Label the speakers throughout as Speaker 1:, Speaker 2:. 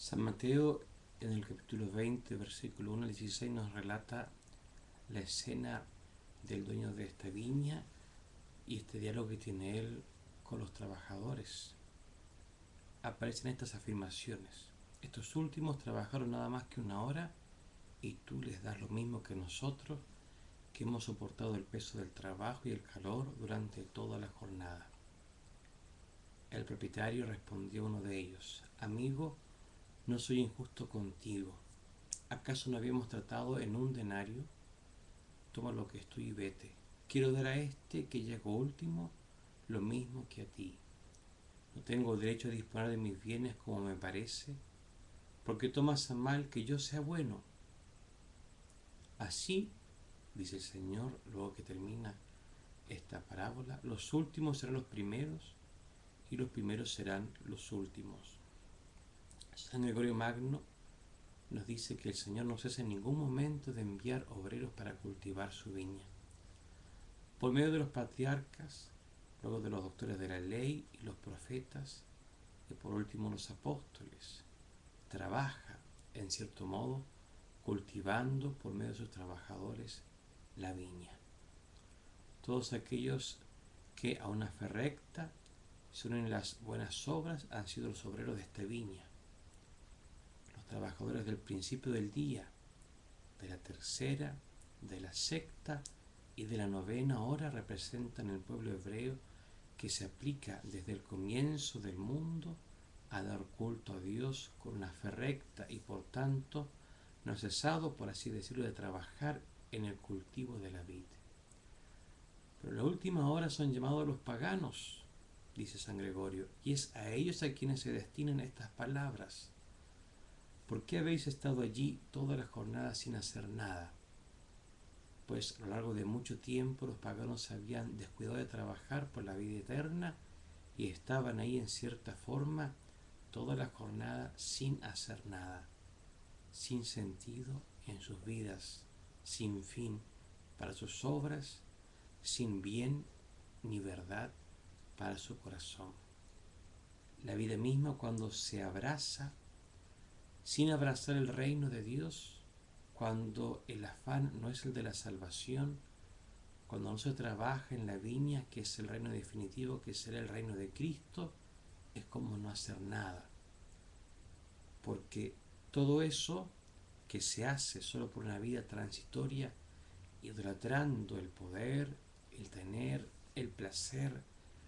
Speaker 1: San Mateo, en el capítulo 20, versículo 1 al 16, nos relata la escena del dueño de esta viña y este diálogo que tiene él con los trabajadores. Aparecen estas afirmaciones: estos últimos trabajaron nada más que 1 hora y tú les das lo mismo que nosotros, que hemos soportado el peso del trabajo y el calor durante toda la jornada. El propietario respondió a uno de ellos: amigo, no soy injusto contigo. ¿Acaso no habíamos tratado en 1 denario? Toma lo que es tuyo y vete. Quiero dar a este que llegó último lo mismo que a ti. ¿No tengo derecho a disponer de mis bienes como me parece? ¿Porque tomas a mal que yo sea bueno? Así, dice el Señor, luego que termina esta parábola, los últimos serán los primeros y los primeros serán los últimos. San Gregorio Magno nos dice que el Señor no cesa en ningún momento de enviar obreros para cultivar su viña. Por medio de los patriarcas, luego de los doctores de la ley y los profetas, y por último los apóstoles, trabaja, en cierto modo, cultivando por medio de sus trabajadores la viña. Todos aquellos que a una fe recta se unen en las buenas obras han sido los obreros de esta viña. Los trabajadores del principio del día, de la tercera, de la sexta y de la 9ª hora representan el pueblo hebreo que se aplica desde el comienzo del mundo a dar culto a Dios con una fe recta y por tanto no ha cesado, por así decirlo, de trabajar en el cultivo de la vid. Pero en la última hora son llamados los paganos, dice San Gregorio, y es a ellos a quienes se destinan estas palabras. ¿Por qué habéis estado allí toda la jornada sin hacer nada? Pues a lo largo de mucho tiempo los paganos se habían descuidado de trabajar por la vida eterna y estaban ahí en cierta forma toda la jornada sin hacer nada, sin sentido en sus vidas, sin fin para sus obras, sin bien ni verdad para su corazón. La vida misma, cuando se abraza sin abrazar el reino de Dios, cuando el afán no es el de la salvación, cuando no se trabaja en la viña, que es el reino definitivo, que será el reino de Cristo, es como no hacer nada. Porque todo eso que se hace solo por una vida transitoria, idolatrando el poder, el tener, el placer,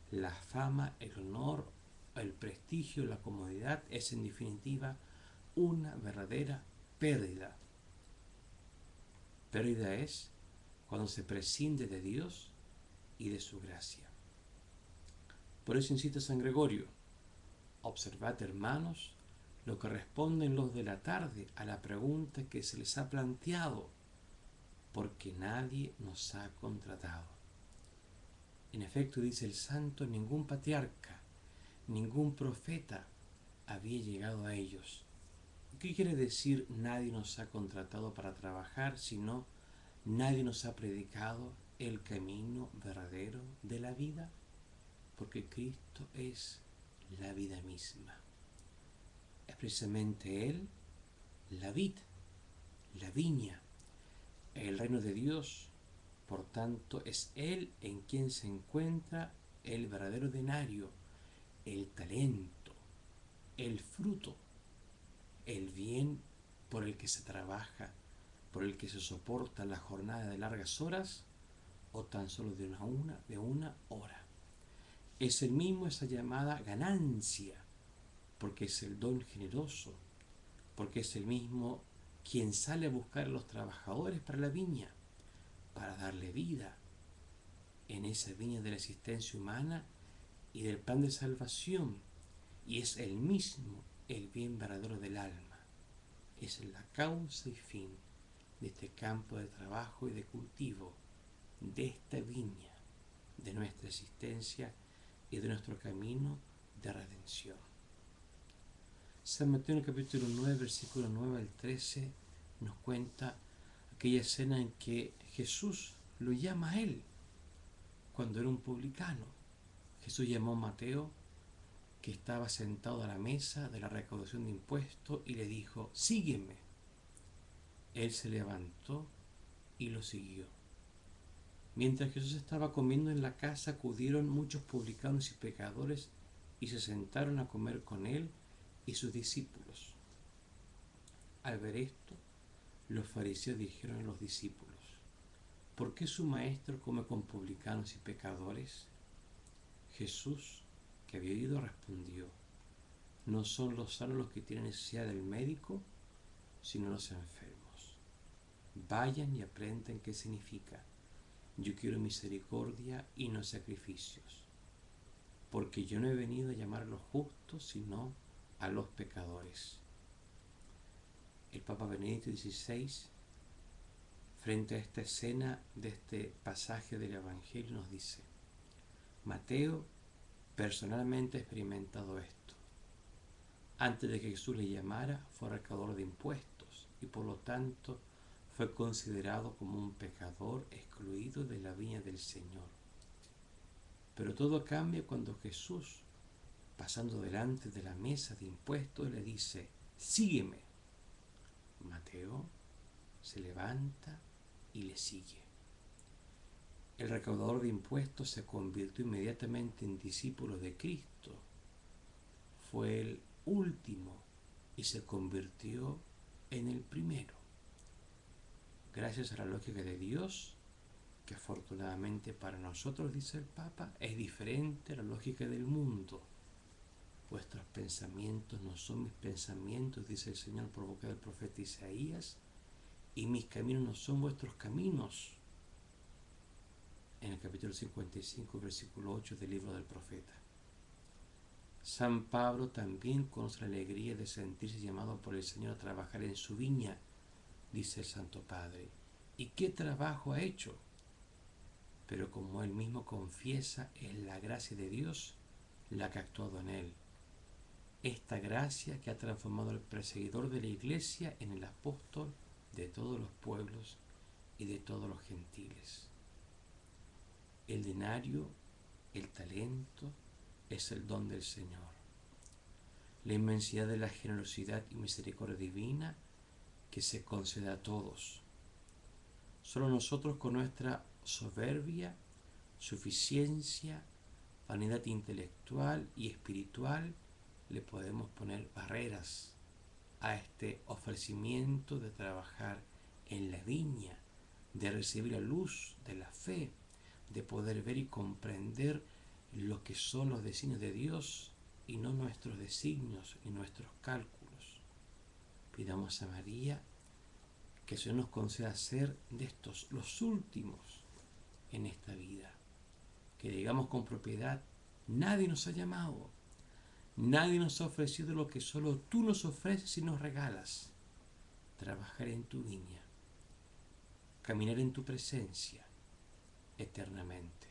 Speaker 1: la fama, el honor, el prestigio, la comodidad, es en definitiva una verdadera pérdida. Pérdida es cuando se prescinde de Dios y de su gracia. Por eso insiste San Gregorio: observad, hermanos, lo que responden los de la tarde a la pregunta que se les ha planteado, porque nadie nos ha contratado. En efecto, dice el santo, ningún patriarca, ningún profeta había llegado a ellos. ¿Qué quiere decir nadie nos ha contratado para trabajar, sino nadie nos ha predicado el camino verdadero de la vida? Porque Cristo es la vida misma. Es precisamente Él, la vid, la viña, el reino de Dios. Por tanto, es Él en quien se encuentra el verdadero denario, el talento, el fruto, el bien por el que se trabaja, por el que se soporta la jornada de largas horas o tan solo de una hora. Es el mismo esa llamada ganancia, porque es el don generoso, porque es el mismo quien sale a buscar a los trabajadores para la viña, para darle vida en esa viña de la existencia humana y del plan de salvación, y es el mismo el bien verdadero del alma. Es la causa y fin de este campo de trabajo y de cultivo, de esta viña, de nuestra existencia y de nuestro camino de redención. San Mateo en el capítulo 9, versículo 9 al 13, nos cuenta aquella escena en que Jesús lo llama a él cuando era un publicano. Jesús llamó a Mateo, que estaba sentado a la mesa de la recaudación de impuestos y le dijo: sígueme. Él se levantó y lo siguió. Mientras Jesús estaba comiendo en la casa, acudieron muchos publicanos y pecadores y se sentaron a comer con él y sus discípulos. Al ver esto, los fariseos dijeron a los discípulos: ¿por qué su maestro come con publicanos y pecadores? Jesús, que había oído, respondió: no son los sanos los que tienen necesidad del médico, sino los enfermos. Vayan y aprendan qué significa: yo quiero misericordia y no sacrificios, porque yo no he venido a llamar a los justos, sino a los pecadores. El Papa Benedicto XVI, frente a esta escena de este pasaje del Evangelio, nos dice: Mateo personalmente ha experimentado esto. Antes de que Jesús le llamara, fue recaudador de impuestos y por lo tanto fue considerado como un pecador excluido de la viña del Señor. Pero todo cambia cuando Jesús, pasando delante de la mesa de impuestos, le dice: sígueme. Mateo se levanta y le sigue. El recaudador de impuestos se convirtió inmediatamente en discípulo de Cristo. Fue el último y se convirtió en el primero. Gracias a la lógica de Dios, que afortunadamente para nosotros, dice el Papa, es diferente a la lógica del mundo. Vuestros pensamientos no son mis pensamientos, dice el Señor por boca del profeta Isaías, y mis caminos no son vuestros caminos. En el capítulo 55, versículo 8 del libro del profeta. San Pablo también conoce la alegría de sentirse llamado por el Señor a trabajar en su viña, dice el Santo Padre. ¿Y qué trabajo ha hecho? Pero como él mismo confiesa, es la gracia de Dios la que ha actuado en él. Esta gracia que ha transformado al perseguidor de la Iglesia en el apóstol de todos los pueblos y de todos los gentiles. El denario, el talento, es el don del Señor. La inmensidad de la generosidad y misericordia divina que se concede a todos. Solo nosotros, con nuestra soberbia, suficiencia, vanidad intelectual y espiritual, le podemos poner barreras a este ofrecimiento de trabajar en la viña, de recibir la luz de la fe, de poder ver y comprender lo que son los designios de Dios y no nuestros designios y nuestros cálculos. Pidamos a María que el Señor nos conceda ser de estos los últimos en esta vida, que digamos con propiedad: nadie nos ha llamado, nadie nos ha ofrecido lo que solo tú nos ofreces y nos regalas: trabajar en tu viña, caminar en tu presencia eternamente.